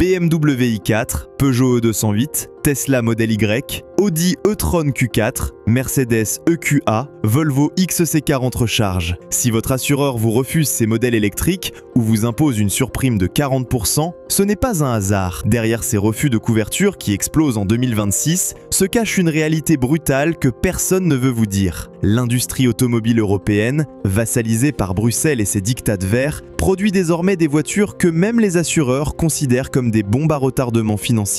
BMW i4, Peugeot E208, Tesla Model Y, Audi e-tron Q4, Mercedes EQA, Volvo XC40 recharge. Si votre assureur vous refuse ces modèles électriques ou vous impose une surprime de 40%, ce n'est pas un hasard. Derrière ces refus de couverture qui explosent en 2026, se cache une réalité brutale que personne ne veut vous dire. L'industrie automobile européenne, vassalisée par Bruxelles et ses diktats verts, produit désormais des voitures que même les assureurs considèrent comme des bombes à retardement financières.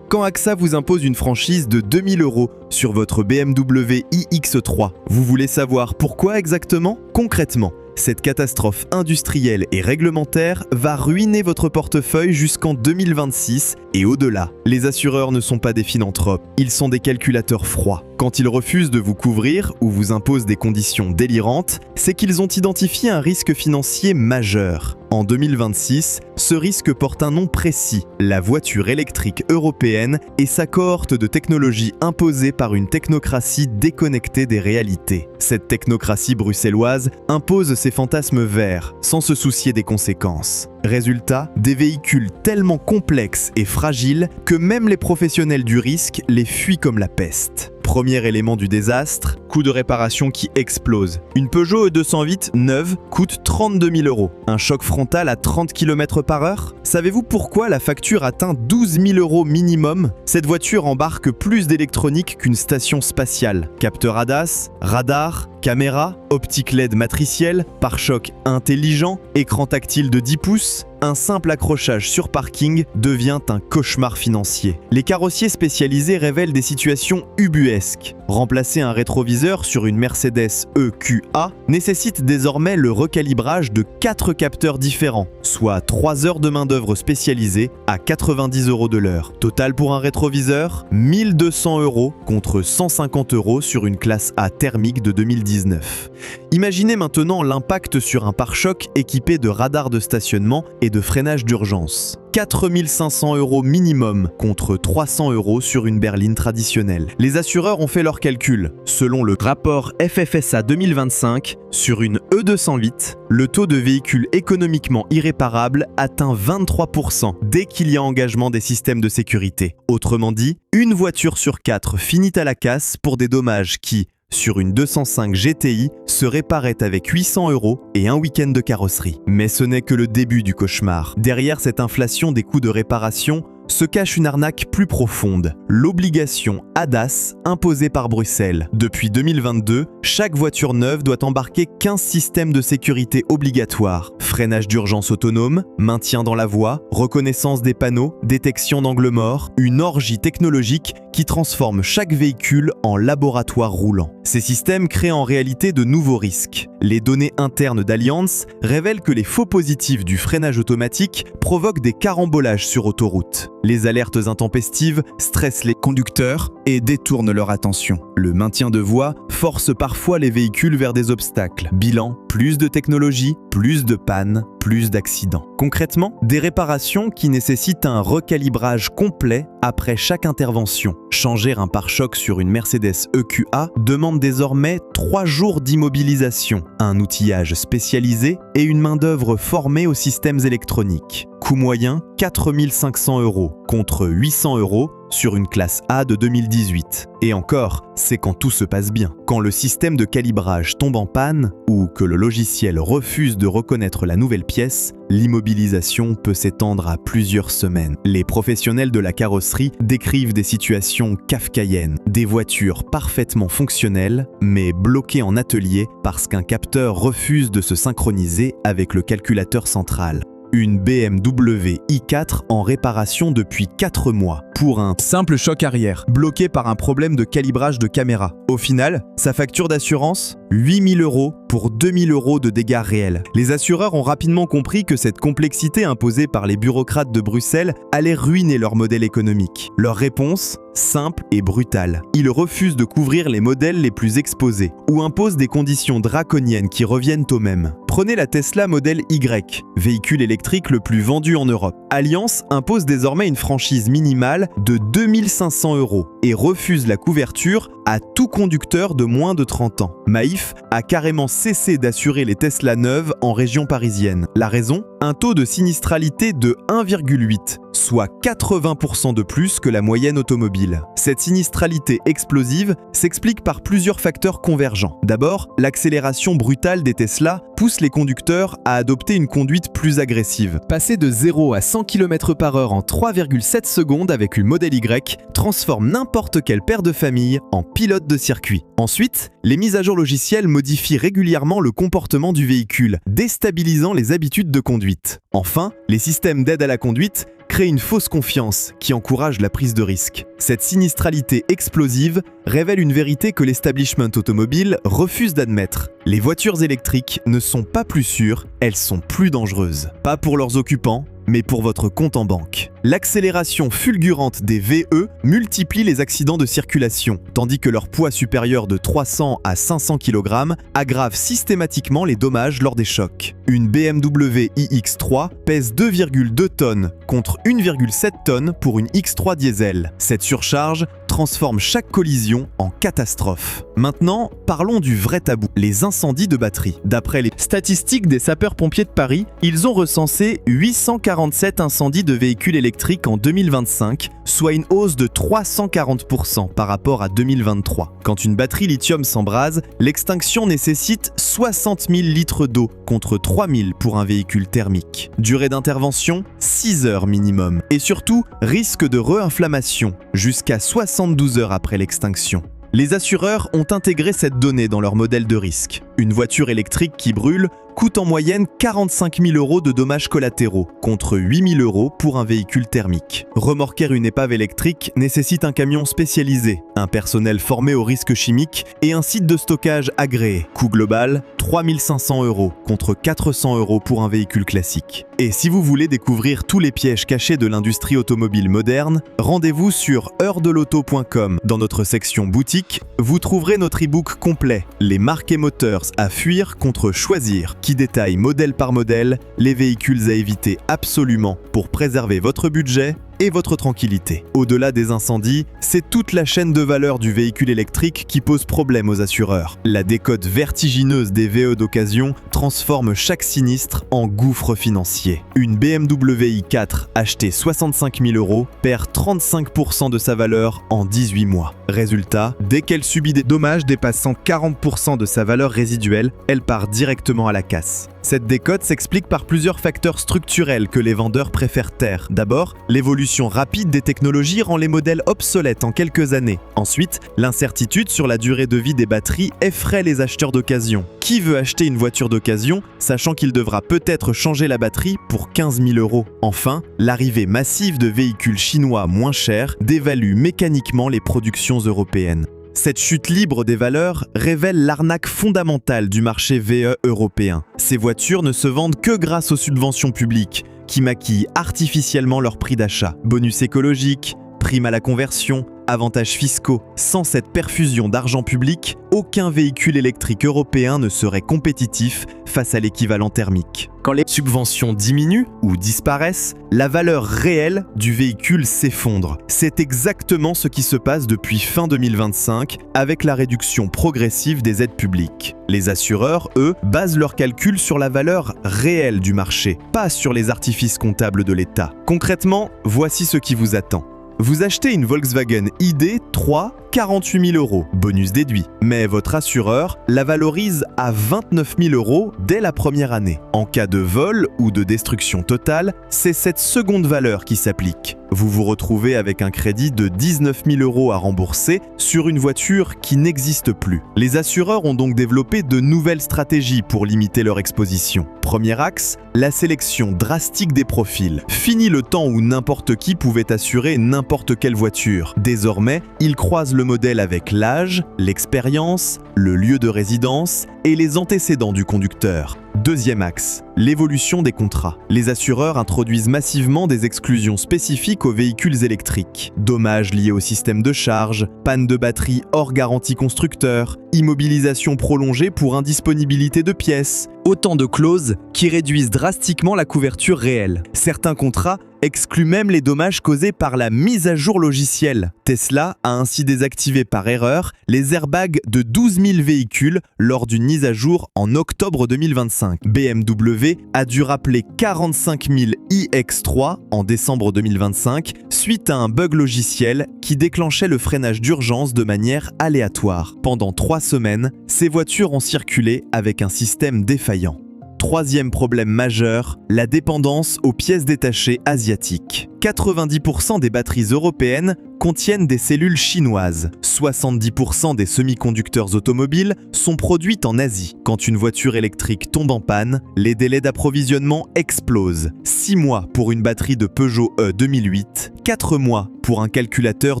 Quand AXA vous impose une franchise de 2000 € sur votre BMW iX3, vous voulez savoir pourquoi exactement ? Concrètement, cette catastrophe industrielle et réglementaire va ruiner votre portefeuille jusqu'en 2026 et au-delà. Les assureurs ne sont pas des philanthropes, ils sont des calculateurs froids. Quand ils refusent de vous couvrir ou vous imposent des conditions délirantes, c'est qu'ils ont identifié un risque financier majeur. En 2026, ce risque porte un nom précis, la voiture électrique européenne et sa cohorte de technologies imposée par une technocratie déconnectée des réalités. Cette technocratie bruxelloise impose ses fantasmes verts, sans se soucier des conséquences. Résultat, des véhicules tellement complexes et fragiles que même les professionnels du risque les fuient comme la peste. Premier élément du désastre, coût de réparation qui explose. Une Peugeot E208 neuve coûte 32 000 €. Un choc frontal à 30 km/h ? Savez-vous pourquoi la facture atteint 12 000 € minimum ? Cette voiture embarque plus d'électronique qu'une station spatiale. Capteur ADAS, radar, caméra, optique LED matricielle, pare-choc intelligent, écran tactile de 10 pouces, un simple accrochage sur parking devient un cauchemar financier. Les carrossiers spécialisés révèlent des situations ubuesques. Remplacer un rétroviseur sur une Mercedes EQA nécessite désormais le recalibrage de 4 capteurs différents, soit 3 heures de main-d'œuvre spécialisée à 90 € de l'heure. Total pour un rétroviseur, 1200 € contre 150 € sur une classe A thermique de 2019. Imaginez maintenant l'impact sur un pare-choc équipé de radars de stationnement et de freinage d'urgence. 4 500 € minimum contre 300 € sur une berline traditionnelle. Les assureurs ont fait leurs calculs. Selon le rapport FFSA 2025, sur une E208, le taux de véhicules économiquement irréparables atteint 23% dès qu'il y a engagement des systèmes de sécurité. Autrement dit, une voiture sur 4 finit à la casse pour des dommages qui, sur une 205 GTI, se réparait avec 800 € et un week-end de carrosserie. Mais ce n'est que le début du cauchemar. Derrière cette inflation des coûts de réparation, se cache une arnaque plus profonde, l'obligation ADAS imposée par Bruxelles. Depuis 2022, chaque voiture neuve doit embarquer 15 systèmes de sécurité obligatoires. Freinage d'urgence autonome, maintien dans la voie, reconnaissance des panneaux, détection d'angle mort, une orgie technologique qui transforme chaque véhicule en laboratoire roulant. Ces systèmes créent en réalité de nouveaux risques. Les données internes d'Allianz révèlent que les faux positifs du freinage automatique provoquent des carambolages sur autoroute. Les alertes intempestives stressent les conducteurs et détournent leur attention. Le maintien de voie force parfois les véhicules vers des obstacles. Bilan, plus de technologie, plus de pannes, plus d'accidents. Concrètement, des réparations qui nécessitent un recalibrage complet après chaque intervention. Changer un pare-choc sur une Mercedes EQA demande désormais 3 jours d'immobilisation, un outillage spécialisé et une main-d'œuvre formée aux systèmes électroniques. Coût moyen, 4 500 € contre 800 € sur une classe A de 2018. Et encore, c'est quand tout se passe bien. Quand le système de calibrage tombe en panne ou que le logiciel refuse de reconnaître la nouvelle pièce, l'immobilisation peut s'étendre à plusieurs semaines. Les professionnels de la carrosserie décrivent des situations kafkaïennes, des voitures parfaitement fonctionnelles, mais bloquées en atelier parce qu'un capteur refuse de se synchroniser avec le calculateur central. Une BMW i4 en réparation depuis 4 mois pour un simple choc arrière, bloqué par un problème de calibrage de caméra. Au final, sa facture d'assurance, 8 000 € pour 2 000 € de dégâts réels. Les assureurs ont rapidement compris que cette complexité imposée par les bureaucrates de Bruxelles allait ruiner leur modèle économique. Leur réponse, simple et brutale. Ils refusent de couvrir les modèles les plus exposés ou imposent des conditions draconiennes qui reviennent aux mêmes. Prenez la Tesla Model Y, véhicule électrique le plus vendu en Europe. Allianz impose désormais une franchise minimale de 2 500 € et refuse la couverture à tout conducteur de moins de 30 ans. Maïf a carrément cessé d'assurer les Tesla neuves en région parisienne. La raison ? Un taux de sinistralité de 1,8, soit 80% de plus que la moyenne automobile. Cette sinistralité explosive s'explique par plusieurs facteurs convergents. D'abord, l'accélération brutale des Tesla pousse les conducteurs à adopter une conduite plus agressive. Passer de 0 à 100 km/h en 3,7 secondes avec une Model Y transforme n'importe quel père de famille en pilote de circuit. Ensuite, les mises à jour logicielles modifient régulièrement le comportement du véhicule, déstabilisant les habitudes de conduite. Enfin, les systèmes d'aide à la conduite créent une fausse confiance qui encourage la prise de risque. Cette sinistralité explosive révèle une vérité que l'establishment automobile refuse d'admettre. Les voitures électriques ne sont pas plus sûres, elles sont plus dangereuses. Pas pour leurs occupants, mais pour votre compte en banque. L'accélération fulgurante des VE multiplie les accidents de circulation, tandis que leur poids supérieur de 300 à 500 kg aggrave systématiquement les dommages lors des chocs. Une BMW iX3 pèse 2,2 tonnes contre 1,7 tonnes pour une X3 diesel. Cette surcharge transforme chaque collision en catastrophe. Maintenant, parlons du vrai tabou, les incendies de batterie. D'après les statistiques des sapeurs-pompiers de Paris, ils ont recensé 847 incendies de véhicules électriques en 2025, soit une hausse de 340% par rapport à 2023. Quand une batterie lithium s'embrase, l'extinction nécessite 60 000 litres d'eau contre 3 000 pour un véhicule thermique. Durée d'intervention, 6 heures minimum. Et surtout, risque de réinflammation, jusqu'à 72 heures après l'extinction. Les assureurs ont intégré cette donnée dans leur modèle de risque. Une voiture électrique qui brûle coûte en moyenne 45 000 € de dommages collatéraux, contre 8 000 € pour un véhicule thermique. Remorquer une épave électrique nécessite un camion spécialisé, un personnel formé aux risques chimiques et un site de stockage agréé. Coût global, 3 500 € contre 400 € pour un véhicule classique. Et si vous voulez découvrir tous les pièges cachés de l'industrie automobile moderne, rendez-vous sur heuredelauto.com. Dans notre section boutique, vous trouverez notre e-book complet, Les marques et moteurs à fuir contre choisir, qui détaille modèle par modèle les véhicules à éviter absolument pour préserver votre budget et votre tranquillité. Au-delà des incendies, c'est toute la chaîne de valeur du véhicule électrique qui pose problème aux assureurs. La décote vertigineuse des VE d'occasion transforme chaque sinistre en gouffre financier. Une BMW i4 achetée 65 000 € perd 35% de sa valeur en 18 mois. Résultat, dès qu'elle subit des dommages dépassant 40% de sa valeur résiduelle, elle part directement à la casse. Cette décote s'explique par plusieurs facteurs structurels que les vendeurs préfèrent taire. D'abord, l'évolution rapide des technologies rend les modèles obsolètes en quelques années. Ensuite, l'incertitude sur la durée de vie des batteries effraie les acheteurs d'occasion. Qui veut acheter une voiture d'occasion, sachant qu'il devra peut-être changer la batterie pour 15 000 €? Enfin, l'arrivée massive de véhicules chinois moins chers dévalue mécaniquement les productions européennes. Cette chute libre des valeurs révèle l'arnaque fondamentale du marché VE européen. Ces voitures ne se vendent que grâce aux subventions publiques, qui maquillent artificiellement leur prix d'achat. Bonus écologiques, primes à la conversion, avantages fiscaux. Sans cette perfusion d'argent public, aucun véhicule électrique européen ne serait compétitif face à l'équivalent thermique. Quand les subventions diminuent ou disparaissent, la valeur réelle du véhicule s'effondre. C'est exactement ce qui se passe depuis fin 2025 avec la réduction progressive des aides publiques. Les assureurs, eux, basent leurs calculs sur la valeur réelle du marché, pas sur les artifices comptables de l'État. Concrètement, voici ce qui vous attend. Vous achetez une Volkswagen ID.3, 48 000 €, bonus déduit. Mais votre assureur la valorise à 29 000 € dès la première année. En cas de vol ou de destruction totale, c'est cette seconde valeur qui s'applique. Vous vous retrouvez avec un crédit de 19 000 € à rembourser sur une voiture qui n'existe plus. Les assureurs ont donc développé de nouvelles stratégies pour limiter leur exposition. Premier axe, la sélection drastique des profils. Fini le temps où n'importe qui pouvait assurer n'importe quelle voiture. Désormais, ils croisent le modèle avec l'âge, l'expérience, le lieu de résidence et les antécédents du conducteur. Deuxième axe, l'évolution des contrats. Les assureurs introduisent massivement des exclusions spécifiques aux véhicules électriques. Dommages liés au système de charge, panne de batterie hors garantie constructeur, immobilisation prolongée pour indisponibilité de pièces. Autant de clauses qui réduisent drastiquement la couverture réelle. Certains contrats excluent même les dommages causés par la mise à jour logicielle. Tesla a ainsi désactivé par erreur les airbags de 12 000 véhicules lors d'une mise à jour en octobre 2025. BMW a dû rappeler 45 000 iX3 en décembre 2025 suite à un bug logiciel qui déclenchait le freinage d'urgence de manière aléatoire. Pendant 3 semaines, ces voitures ont circulé avec un système défaillant. Troisième problème majeur, la dépendance aux pièces détachées asiatiques. 90% des batteries européennes contiennent des cellules chinoises. 70% des semi-conducteurs automobiles sont produits en Asie. Quand une voiture électrique tombe en panne, les délais d'approvisionnement explosent. 6 mois pour une batterie de Peugeot E 2008, 4 mois pour un calculateur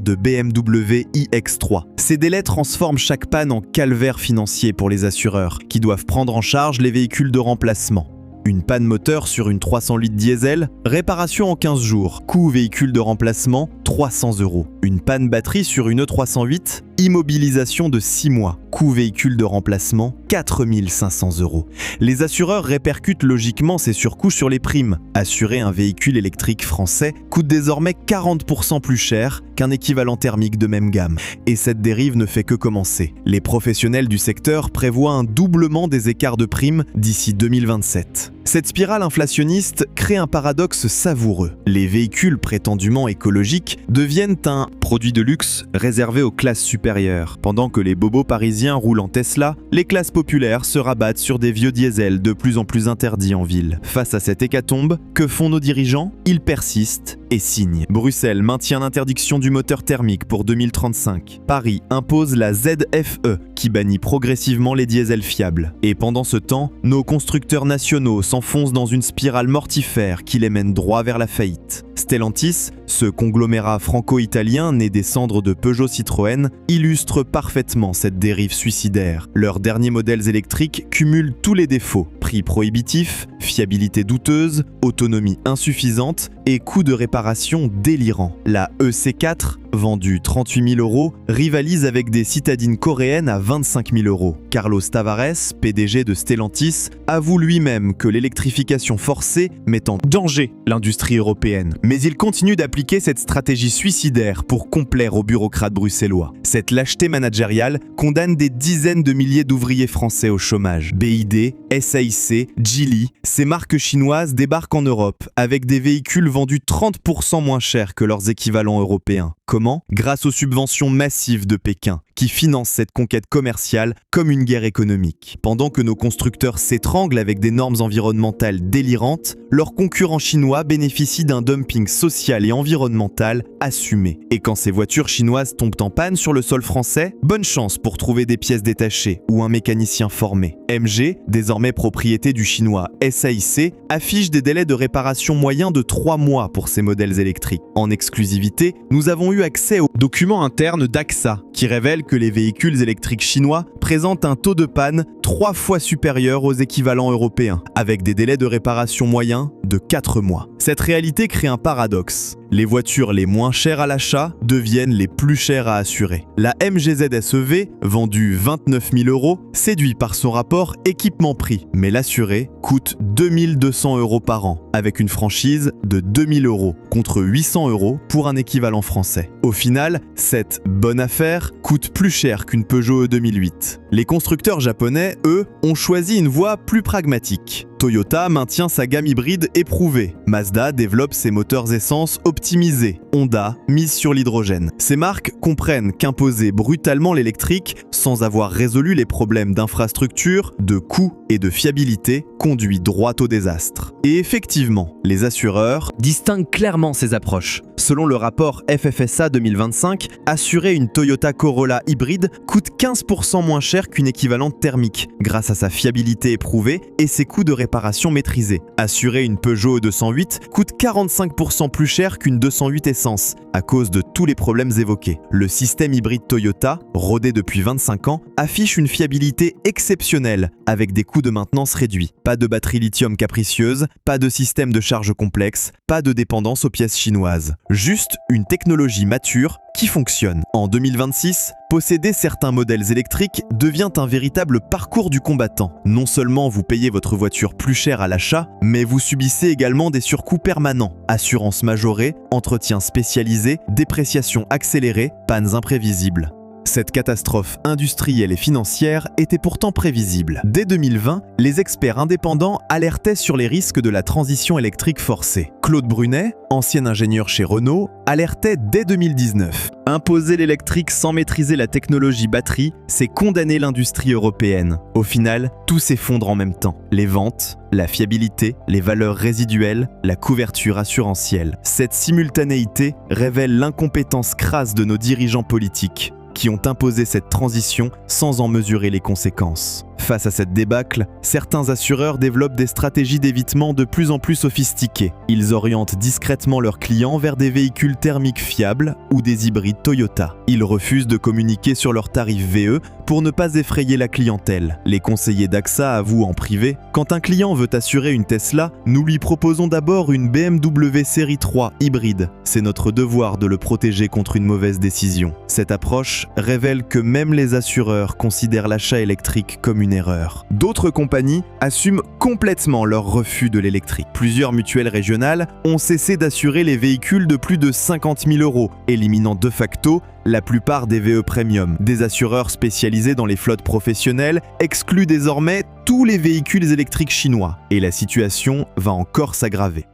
de BMW iX3. Ces délais transforment chaque panne en calvaire financier pour les assureurs, qui doivent prendre en charge les véhicules de remplacement. Une panne moteur sur une 300 litres diesel, réparation en 15 jours, coût véhicule de remplacement 300 €. Une panne batterie sur une E308, immobilisation de 6 mois, coût véhicule de remplacement 4 500 €. Les assureurs répercutent logiquement ces surcoûts sur les primes. Assurer un véhicule électrique français coûte désormais 40% plus cher qu'un équivalent thermique de même gamme. Et cette dérive ne fait que commencer. Les professionnels du secteur prévoient un doublement des écarts de primes d'ici 2027. Cette spirale inflationniste crée un paradoxe savoureux. Les véhicules prétendument écologiques deviennent un produit de luxe réservé aux classes supérieures. Pendant que les bobos parisiens roulent en Tesla, les classes populaires se rabattent sur des vieux diesels de plus en plus interdits en ville. Face à cette hécatombe, que font nos dirigeants? Ils persistent et signent. Bruxelles maintient l'interdiction du moteur thermique pour 2035. Paris impose la ZFE qui bannit progressivement les diesels fiables. Et pendant ce temps, nos constructeurs nationaux s'enfoncent dans une spirale mortifère qui les mène droit vers la faillite. Stellantis, ce conglomérat franco-italien né des cendres de Peugeot Citroën, illustre parfaitement cette dérive suicidaire. Leurs derniers modèles électriques cumulent tous les défauts: prix prohibitif, fiabilité douteuse, autonomie insuffisante et coût de réparation délirant. La EC4, vendue 38 000 €, rivalise avec des citadines coréennes à 25 000 €. Carlos Tavares, PDG de Stellantis, avoue lui-même que l'électrification forcée met en danger l'industrie européenne. Mais il continue d'appliquer cette stratégie suicidaire pour complaire aux bureaucrates bruxellois. Cette lâcheté managériale condamne des dizaines de milliers d'ouvriers français au chômage. BYD, SAIC, Geely, ces marques chinoises débarquent en Europe avec des véhicules vendus 30% moins cher que leurs équivalents européens. Comment? Grâce aux subventions massives de Pékin, qui financent cette conquête commerciale comme une guerre économique. Pendant que nos constructeurs s'étranglent avec des normes environnementales délirantes, leurs concurrents chinois bénéficient d'un dumping social et environnemental assumé. Et quand ces voitures chinoises tombent en panne sur le sol français, bonne chance pour trouver des pièces détachées ou un mécanicien formé. MG, désormais propriété du chinois SAIC, affiche des délais de réparation moyens de 3 mois pour ces modèles électriques. En exclusivité, nous avons eu accès aux documents internes d'AXA qui révèlent que les véhicules électriques chinois présentent un taux de panne 3 fois supérieur aux équivalents européens, avec des délais de réparation moyens de 4 mois. Cette réalité crée un paradoxe. Les voitures les moins chères à l'achat deviennent les plus chères à assurer. La MGZ SEV, vendue 29 000 €, séduit par son rapport équipement-prix, mais l'assuré coûte 2 200 € par an, avec une franchise de 2 000 € contre 800 € pour un équivalent français. Au final, cette bonne affaire coûte plus cher qu'une Peugeot E 2008. Les constructeurs japonais, eux, ont choisi une voie plus pragmatique. Toyota maintient sa gamme hybride éprouvée. Mazda développe ses moteurs essence optimisés. Honda mise sur l'hydrogène. Ces marques comprennent qu'imposer brutalement l'électrique sans avoir résolu les problèmes d'infrastructure, de coût et de fiabilité conduit droit au désastre. Et effectivement, les assureurs distinguent clairement ces approches. Selon le rapport FFSA 2025, assurer une Toyota Corolla hybride coûte 15% moins cher qu'une équivalente thermique, grâce à sa fiabilité éprouvée et ses coûts de réparation maîtrisés. Assurer une Peugeot 208 coûte 45% plus cher qu'une 208 essence, à cause de tous les problèmes évoqués. Le système hybride Toyota, rodé depuis 25 ans, affiche une fiabilité exceptionnelle, avec des coûts de maintenance réduits. Pas de batterie lithium capricieuse, pas de système de charge complexe, pas de dépendance aux pièces chinoises. Juste une technologie mature qui fonctionne. En 2026, posséder certains modèles électriques devient un véritable parcours du combattant. Non seulement vous payez votre voiture plus cher à l'achat, mais vous subissez également des surcoûts permanents. Assurance majorée, entretien spécialisé, dépréciation accélérée, pannes imprévisibles. Cette catastrophe industrielle et financière était pourtant prévisible. Dès 2020, les experts indépendants alertaient sur les risques de la transition électrique forcée. Claude Brunet, ancien ingénieur chez Renault, alertait dès 2019. Imposer l'électrique sans maîtriser la technologie batterie, c'est condamner l'industrie européenne. Au final, tout s'effondre en même temps. Les ventes, la fiabilité, les valeurs résiduelles, la couverture assurantielle. Cette simultanéité révèle l'incompétence crasse de nos dirigeants politiques, qui ont imposé cette transition sans en mesurer les conséquences. Face à cette débâcle, certains assureurs développent des stratégies d'évitement de plus en plus sophistiquées. Ils orientent discrètement leurs clients vers des véhicules thermiques fiables ou des hybrides Toyota. Ils refusent de communiquer sur leurs tarifs VE pour ne pas effrayer la clientèle. Les conseillers d'AXA avouent en privé: quand un client veut assurer une Tesla, nous lui proposons d'abord une BMW série 3 hybride. C'est notre devoir de le protéger contre une mauvaise décision. Cette approche révèle que même les assureurs considèrent l'achat électrique comme une erreur. D'autres compagnies assument complètement leur refus de l'électrique. Plusieurs mutuelles régionales ont cessé d'assurer les véhicules de plus de 50 000 €, éliminant de facto la plupart des VE Premium. Des assureurs spécialisés dans les flottes professionnelles excluent désormais tous les véhicules électriques chinois. Et la situation va encore s'aggraver.